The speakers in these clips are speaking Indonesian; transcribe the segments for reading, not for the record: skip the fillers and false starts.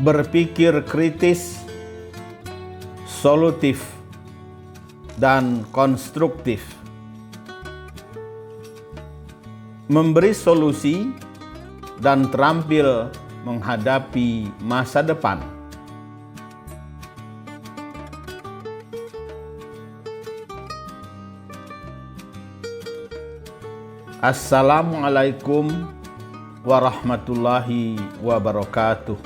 berpikir kritis, solutif, dan konstruktif, memberi solusi dan terampil menghadapi masa depan. Assalamualaikum warahmatullahi wabarakatuh.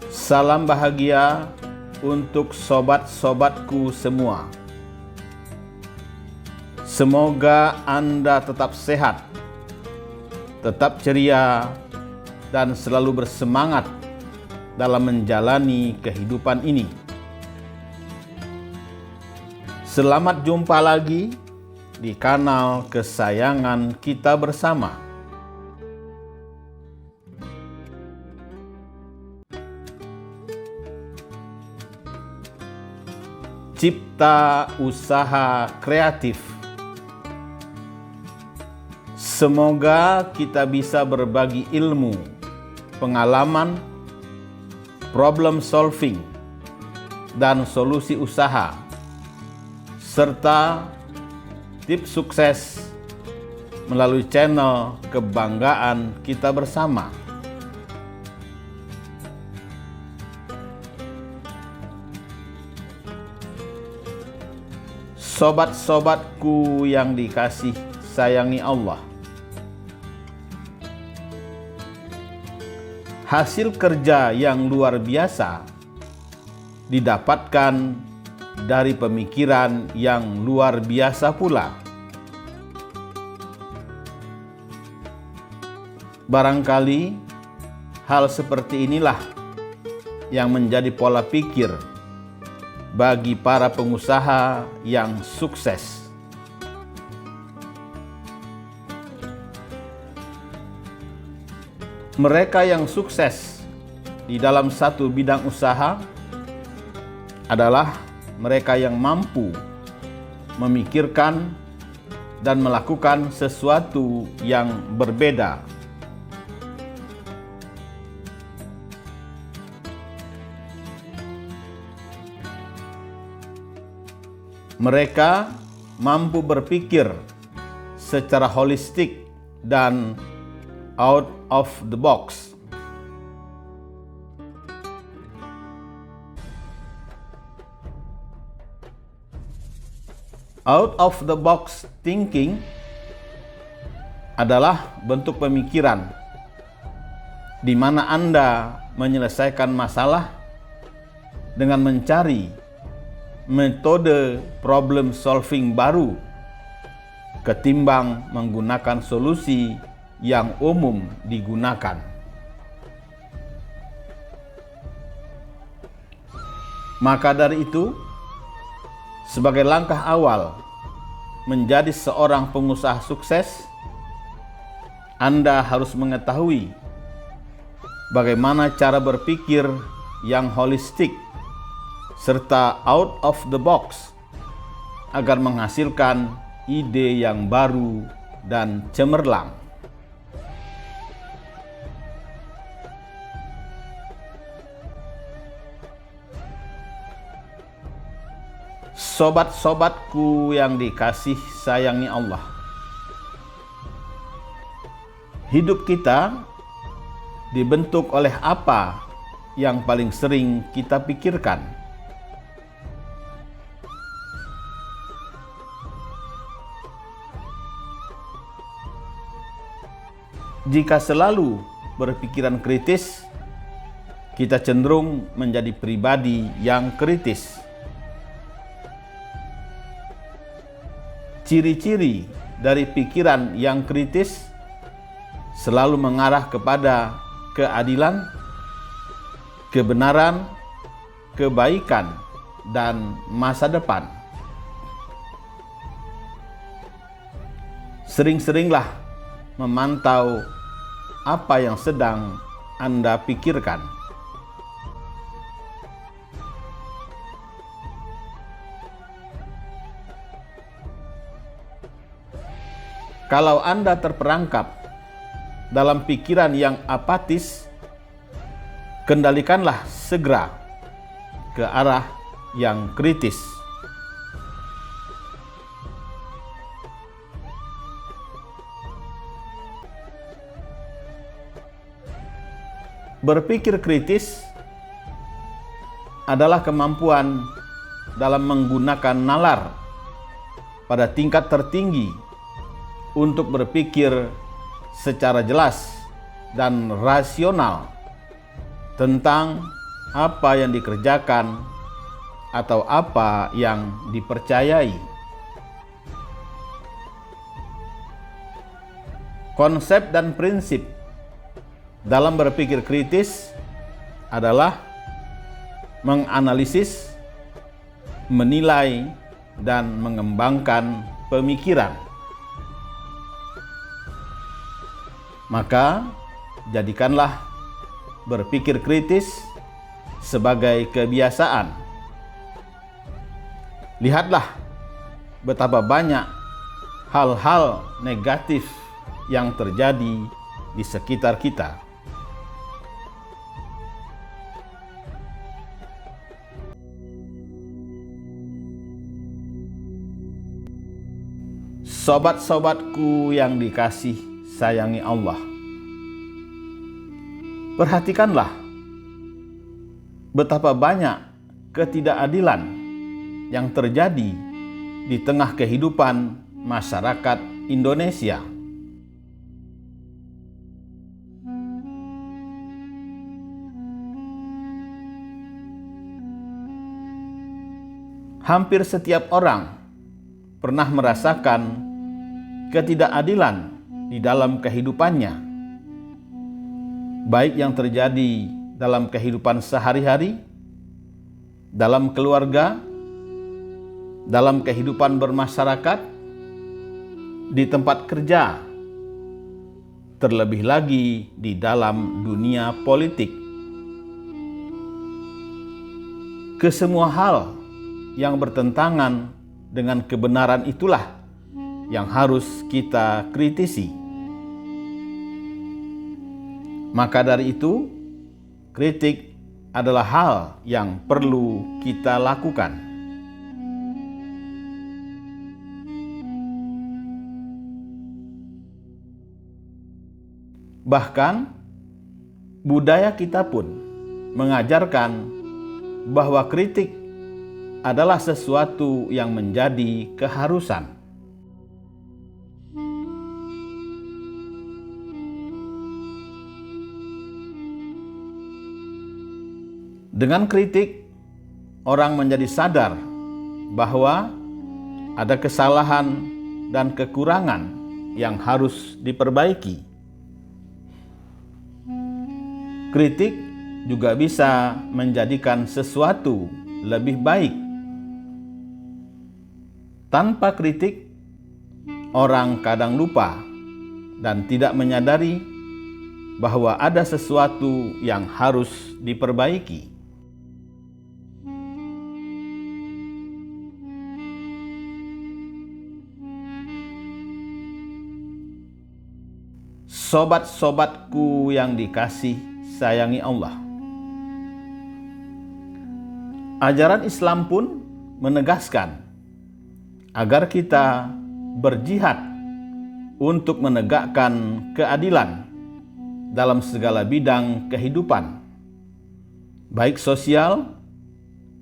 Salam bahagia untuk sobat-sobatku semua. Semoga Anda tetap sehat, tetap ceria, dan selalu bersemangat dalam menjalani kehidupan ini. Selamat jumpa lagi di kanal kesayangan kita bersama. Cipta usaha kreatif. Semoga kita bisa berbagi ilmu, pengalaman, problem solving, dan solusi usaha, serta tips sukses melalui channel kebanggaan kita bersama. Sobat-sobatku yang dikasih sayangi Allah, hasil kerja yang luar biasa didapatkan dari pemikiran yang luar biasa pula. Barangkali hal seperti inilah yang menjadi pola pikir bagi para pengusaha yang sukses. Mereka yang sukses di dalam satu bidang usaha adalah mereka yang mampu memikirkan dan melakukan sesuatu yang berbeda. Mereka mampu berpikir secara holistik dan out of the box. Out of the box thinking adalah bentuk pemikiran di mana Anda menyelesaikan masalah dengan mencari metode problem solving baru ketimbang menggunakan solusi yang umum digunakan. Maka dari itu, sebagai langkah awal menjadi seorang pengusaha sukses, Anda harus mengetahui bagaimana cara berpikir yang holistik serta out of the box agar menghasilkan ide yang baru dan cemerlang. Sobat-sobatku yang dikasih sayangi Allah, hidup kita dibentuk oleh apa yang paling sering kita pikirkan. Jika selalu berpikiran kritis, kita cenderung menjadi pribadi yang kritis. Ciri-ciri dari pikiran yang kritis selalu mengarah kepada keadilan, kebenaran, kebaikan, dan masa depan. Sering-seringlah memantau apa yang sedang Anda pikirkan. Kalau Anda terperangkap dalam pikiran yang apatis kendalikanlah segera ke arah yang kritis. Berpikir kritis adalah kemampuan dalam menggunakan nalar pada tingkat tertinggi untuk berpikir secara jelas dan rasional tentang apa yang dikerjakan atau apa yang dipercayai. Konsep dan prinsip dalam berpikir kritis adalah menganalisis, menilai, dan mengembangkan pemikiran. Maka, jadikanlah berpikir kritis sebagai kebiasaan. Lihatlah betapa banyak hal-hal negatif yang terjadi di sekitar kita. Sobat-sobatku yang dikasih sayangi Allah, perhatikanlah betapa banyak ketidakadilan yang terjadi di tengah kehidupan masyarakat Indonesia. Hampir setiap orang pernah merasakan ketidakadilan di dalam kehidupannya, baik yang terjadi dalam kehidupan sehari-hari, dalam keluarga, dalam kehidupan bermasyarakat, di tempat kerja, terlebih lagi di dalam dunia politik. Kesemua hal yang bertentangan dengan kebenaran itulah yang harus kita kritisi. Maka dari itu, kritik adalah hal yang perlu kita lakukan. Bahkan, budaya kita pun mengajarkan bahwa kritik adalah sesuatu yang menjadi keharusan. Dengan kritik, orang menjadi sadar bahwa ada kesalahan dan kekurangan yang harus diperbaiki. Kritik juga bisa menjadikan sesuatu lebih baik. Tanpa kritik, orang kadang lupa dan tidak menyadari bahwa ada sesuatu yang harus diperbaiki. Sobat-sobatku yang dikasih sayangi Allah, ajaran Islam pun menegaskan agar kita berjihad untuk menegakkan keadilan dalam segala bidang kehidupan, baik sosial,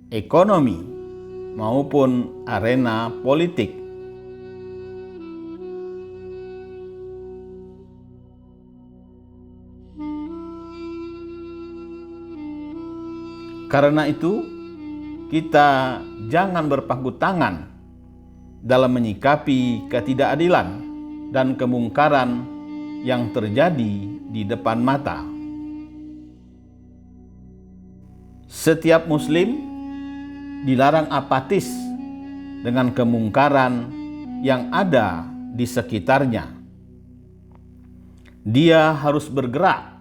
ekonomi, maupun arena politik. Karena itu, kita jangan berpangku tangan dalam menyikapi ketidakadilan dan kemungkaran yang terjadi di depan mata. Setiap Muslim dilarang apatis dengan kemungkaran yang ada di sekitarnya. Dia harus bergerak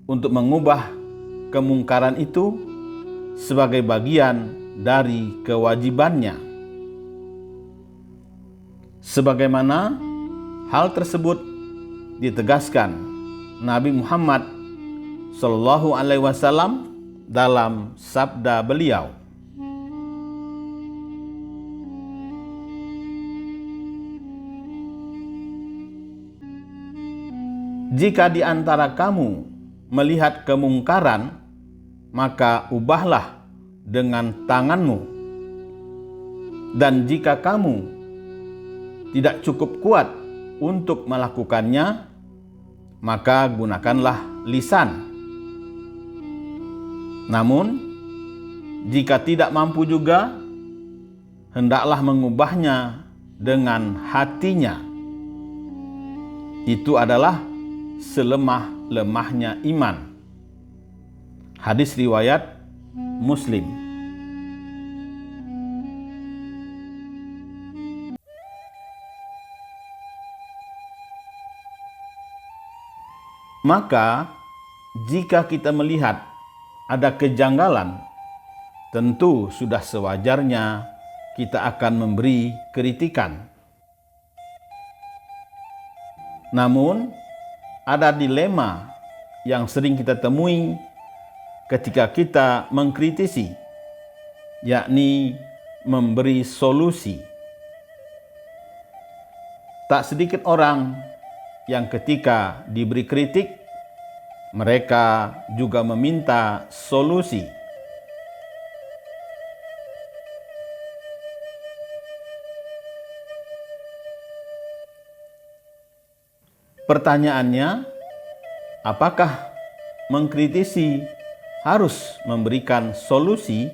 untuk mengubah kemungkaran itu sebagai bagian dari kewajibannya. Sebagaimana hal tersebut ditegaskan Nabi Muhammad Shallallahu Alaihi Wasallam dalam sabda beliau, "Jika di antara kamu melihat kemungkaran, maka ubahlah dengan tanganmu. Dan jika kamu tidak cukup kuat untuk melakukannya, maka gunakanlah lisan. Namun, jika tidak mampu juga, hendaklah mengubahnya dengan hatinya. Itu adalah selemah-lemahnya iman." Hadis riwayat Muslim. Maka, jika kita melihat ada kejanggalan, tentu sudah sewajarnya kita akan memberi kritikan. Namun, ada dilema yang sering kita temui ketika kita mengkritisi, yakni memberi solusi. Tak sedikit orang yang ketika diberi kritik, mereka juga meminta solusi. Pertanyaannya, apakah mengkritisi harus memberikan solusi?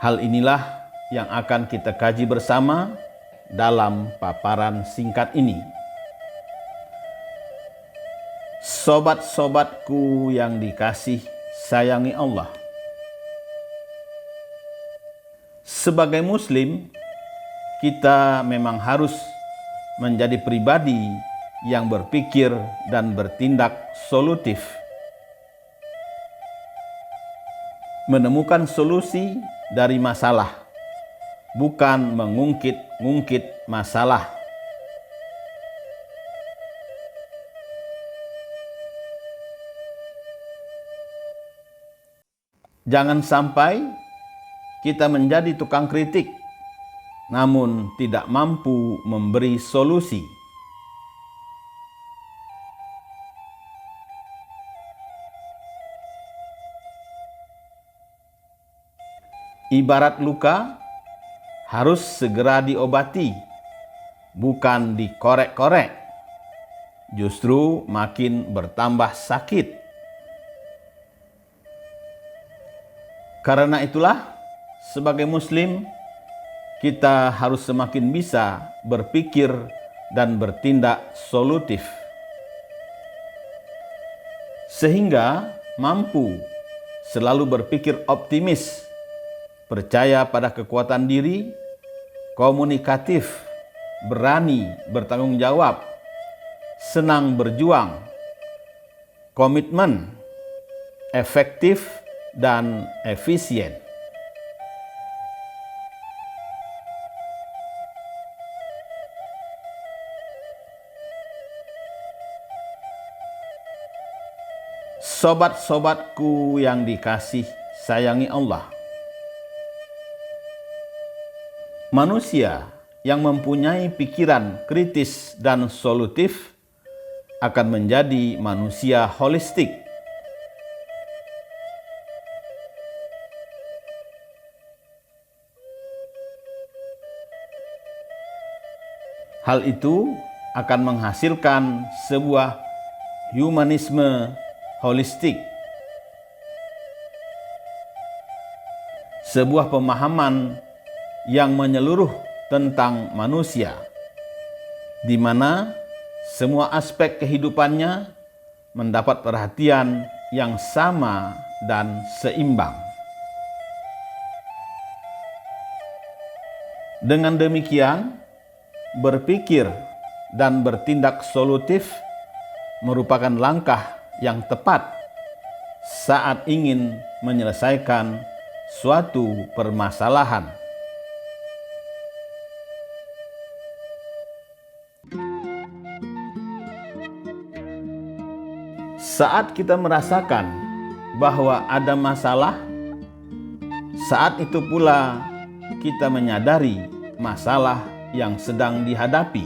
Hal inilah yang akan kita kaji bersama dalam paparan singkat ini. Sobat-sobatku yang dikasih sayangi Allah, sebagai Muslim, kita memang harus menjadi pribadi yang berpikir dan bertindak solutif. Menemukan solusi dari masalah, bukan mengungkit-ungkit masalah. Jangan sampai kita menjadi tukang kritik, namun tidak mampu memberi solusi. Ibarat luka, harus segera diobati, bukan dikorek-korek. Justru makin bertambah sakit. Karena itulah, sebagai Muslim, kita harus semakin bisa berpikir dan bertindak solutif, sehingga mampu selalu berpikir optimis, percaya pada kekuatan diri, komunikatif, berani bertanggung jawab, senang berjuang, komitmen, efektif, dan efisien. Sobat-sobatku yang dikasih sayangi Allah, manusia yang mempunyai pikiran kritis dan solutif akan menjadi manusia holistik. Hal itu akan menghasilkan sebuah humanisme holistik, sebuah pemahaman yang menyeluruh tentang manusia, di mana semua aspek kehidupannya mendapat perhatian yang sama dan seimbang. Dengan demikian, berpikir dan bertindak solutif merupakan langkah yang tepat saat ingin menyelesaikan suatu permasalahan. Saat kita merasakan bahwa ada masalah, saat itu pula kita menyadari masalah yang sedang dihadapi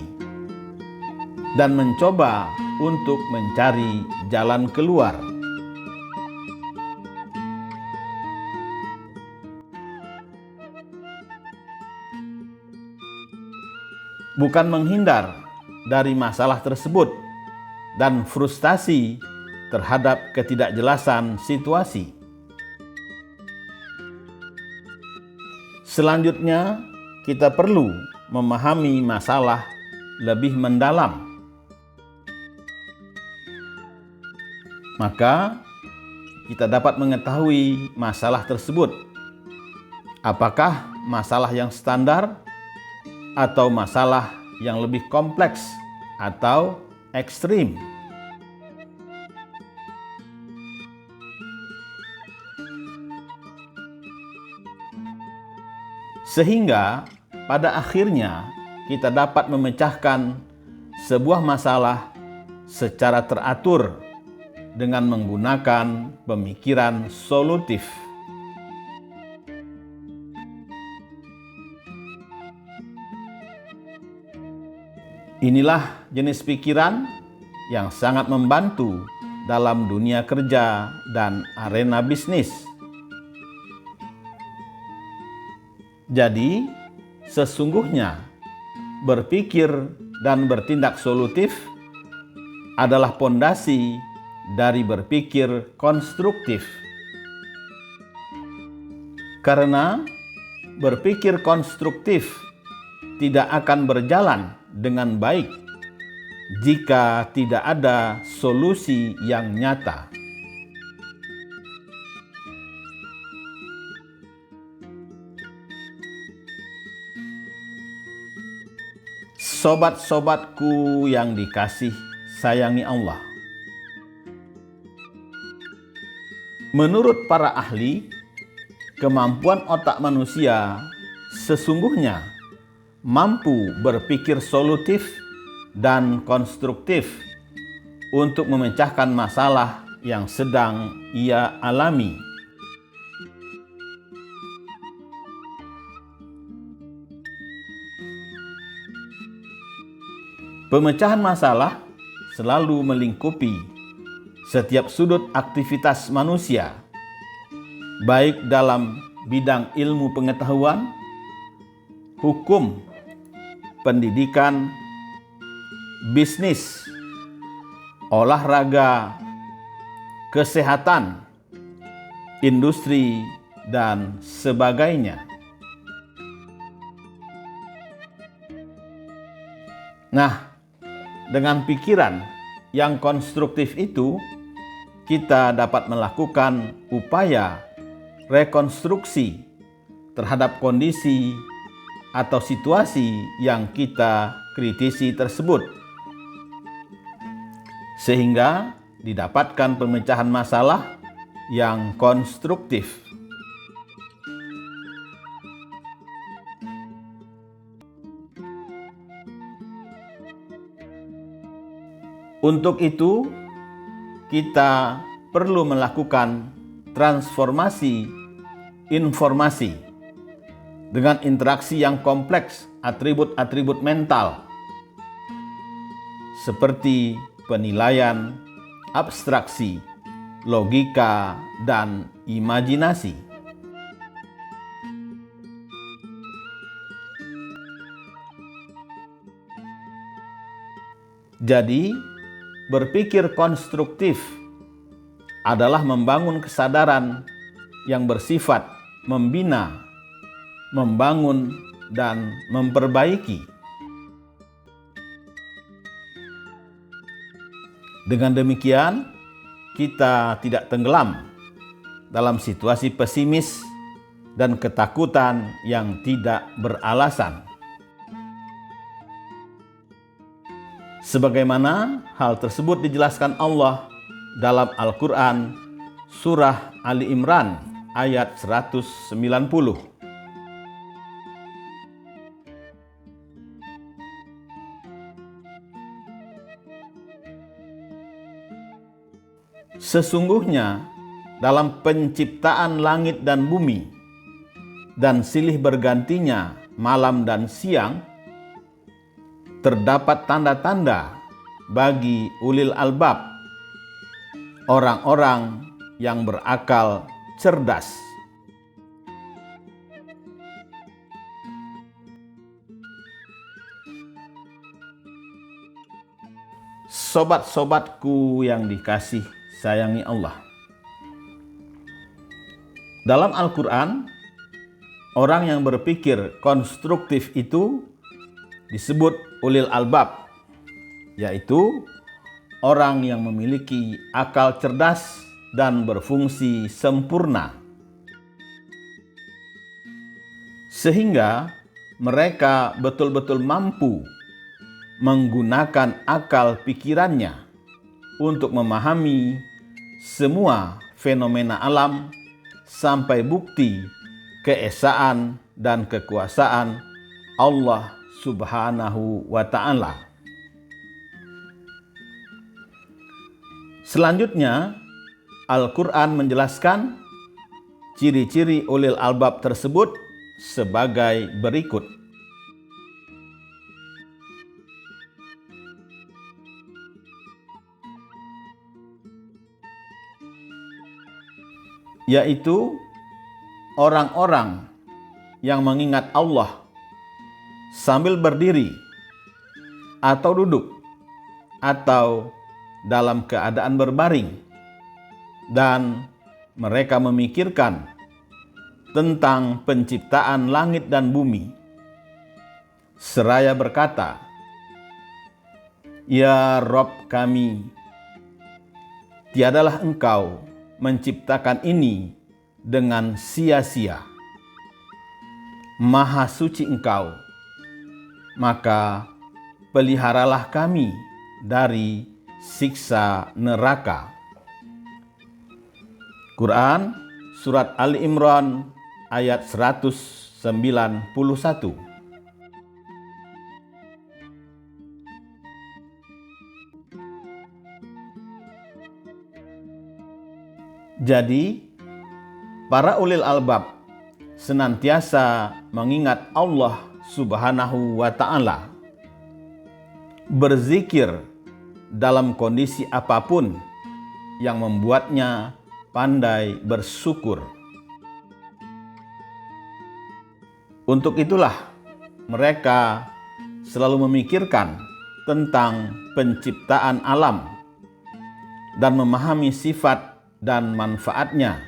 dan mencoba untuk mencari jalan keluar. Bukan menghindar dari masalah tersebut dan frustasi terhadap ketidakjelasan situasi. Selanjutnya, kita perlu memahami masalah lebih mendalam. Maka, kita dapat mengetahui masalah tersebut. Apakah masalah yang standar atau masalah yang lebih kompleks atau ekstrim? Sehingga pada akhirnya kita dapat memecahkan sebuah masalah secara teratur dengan menggunakan pemikiran solutif. Inilah jenis pikiran yang sangat membantu dalam dunia kerja dan arena bisnis. Jadi, sesungguhnya berpikir dan bertindak solutif adalah pondasi dari berpikir konstruktif. Karena berpikir konstruktif tidak akan berjalan dengan baik jika tidak ada solusi yang nyata. Sobat-sobatku yang dikasih sayangi Allah. Menurut para ahli, kemampuan otak manusia sesungguhnya mampu berpikir solutif dan konstruktif untuk memecahkan masalah yang sedang ia alami. Pemecahan masalah selalu melingkupi setiap sudut aktivitas manusia, baik dalam bidang ilmu pengetahuan, hukum, pendidikan, bisnis, olahraga, kesehatan, industri, dan sebagainya. Nah, dengan pikiran yang konstruktif itu, kita dapat melakukan upaya rekonstruksi terhadap kondisi atau situasi yang kita kritisi tersebut, sehingga didapatkan pemecahan masalah yang konstruktif. Untuk itu, kita perlu melakukan transformasi informasi dengan interaksi yang kompleks atribut-atribut mental seperti penilaian, abstraksi, logika, dan imajinasi. Jadi, berpikir konstruktif adalah membangun kesadaran yang bersifat membina, membangun, dan memperbaiki. Dengan demikian, kita tidak tenggelam dalam situasi pesimis dan ketakutan yang tidak beralasan. Sebagaimana hal tersebut dijelaskan Allah dalam Al-Quran Surah Ali Imran ayat 190. Sesungguhnya dalam penciptaan langit dan bumi dan silih bergantinya malam dan siang, terdapat tanda-tanda bagi ulil albab, orang-orang yang berakal cerdas. Sobat-sobatku yang dikasih sayangi Allah. Dalam Al-Quran, orang yang berpikir konstruktif itu disebut ulil albab, yaitu orang yang memiliki akal cerdas dan berfungsi sempurna, sehingga mereka betul-betul mampu menggunakan akal pikirannya untuk memahami semua fenomena alam sampai bukti keesaan dan kekuasaan Allah Subhanahu wa Ta'ala. Selanjutnya, Al-Quran menjelaskan ciri-ciri ulil albab tersebut sebagai berikut. Yaitu orang-orang yang mengingat Allah sambil berdiri atau duduk atau dalam keadaan berbaring, dan mereka memikirkan tentang penciptaan langit dan bumi, seraya berkata, "Ya Rabb kami, tiadalah Engkau menciptakan ini dengan sia-sia. Maha suci Engkau, maka peliharalah kami dari siksa neraka." Quran Surat Ali Imran ayat 191. Jadi, para ulil albab senantiasa mengingat Allah Subhanahu wa Ta'ala, berzikir dalam kondisi apapun yang membuatnya pandai bersyukur. Untuk itulah mereka selalu memikirkan tentang penciptaan alam dan memahami sifat dan manfaatnya,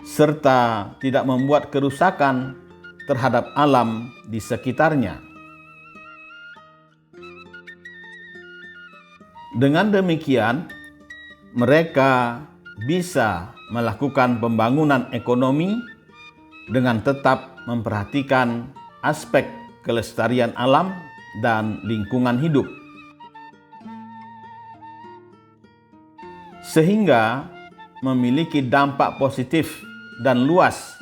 serta tidak membuat kerusakan terhadap alam di sekitarnya. Dengan demikian, mereka bisa melakukan pembangunan ekonomi dengan tetap memperhatikan aspek kelestarian alam dan lingkungan hidup, sehingga memiliki dampak positif dan luas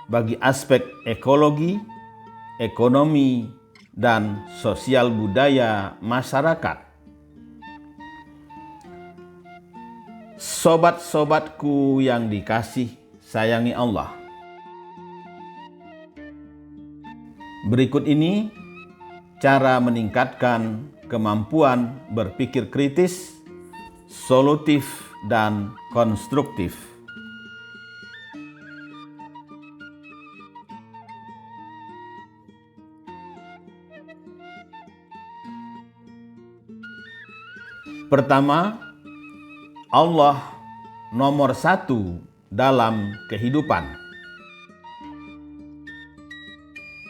bagi aspek ekologi, ekonomi, dan sosial budaya masyarakat. Sobat-sobatku yang dikasih sayangi Allah, berikut ini cara meningkatkan kemampuan berpikir kritis, solutif, dan konstruktif. Pertama, Allah nomor satu dalam kehidupan.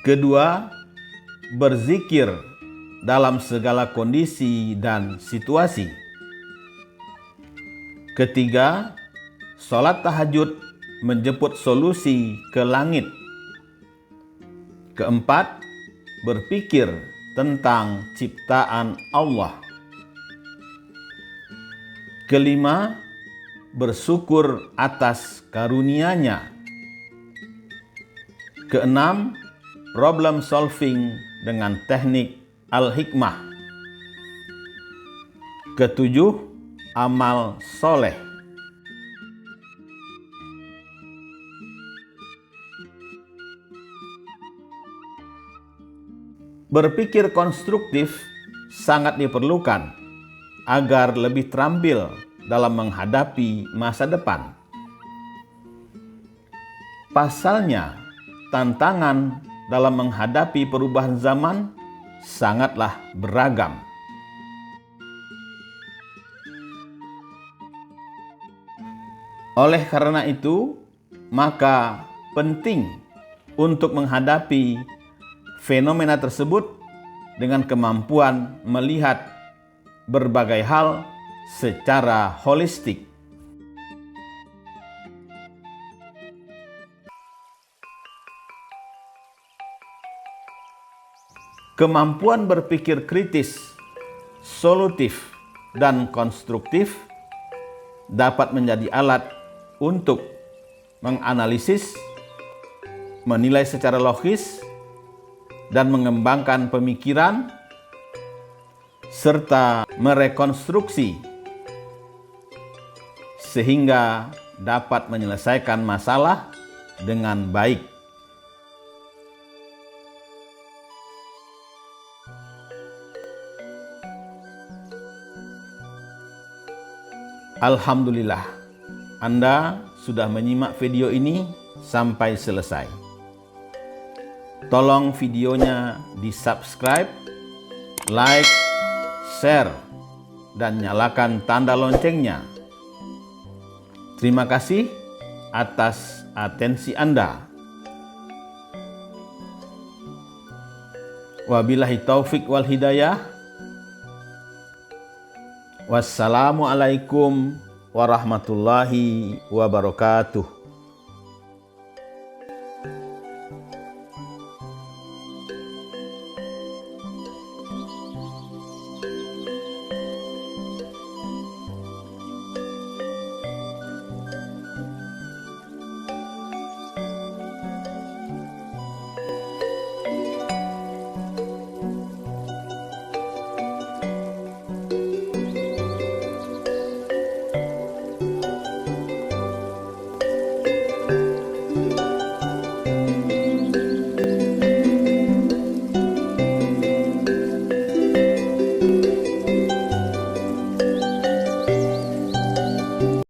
Kedua, berzikir dalam segala kondisi dan situasi. Ketiga, sholat tahajud menjemput solusi ke langit. Keempat, berpikir tentang ciptaan Allah. Kelima, bersyukur atas karunia-Nya. Keenam, problem solving dengan teknik Al-Hikmah. Ketujuh, amal soleh. Berpikir konstruktif sangat diperlukan agar lebih terampil dalam menghadapi masa depan. Pasalnya, tantangan dalam menghadapi perubahan zaman sangatlah beragam. Oleh karena itu, maka penting untuk menghadapi fenomena tersebut dengan kemampuan melihat berbagai hal secara holistik. Kemampuan berpikir kritis, solutif, dan konstruktif dapat menjadi alat untuk menganalisis, menilai secara logis, dan mengembangkan pemikiran, serta merekonstruksi sehingga dapat menyelesaikan masalah dengan baik. Alhamdulillah, Anda sudah menyimak video ini sampai selesai. Tolong videonya di-subscribe, like, share, dan nyalakan tanda loncengnya. Terima kasih atas atensi Anda. Wabillahi taufik wal hidayah. Wassalamualaikum warahmatullahi wabarakatuh.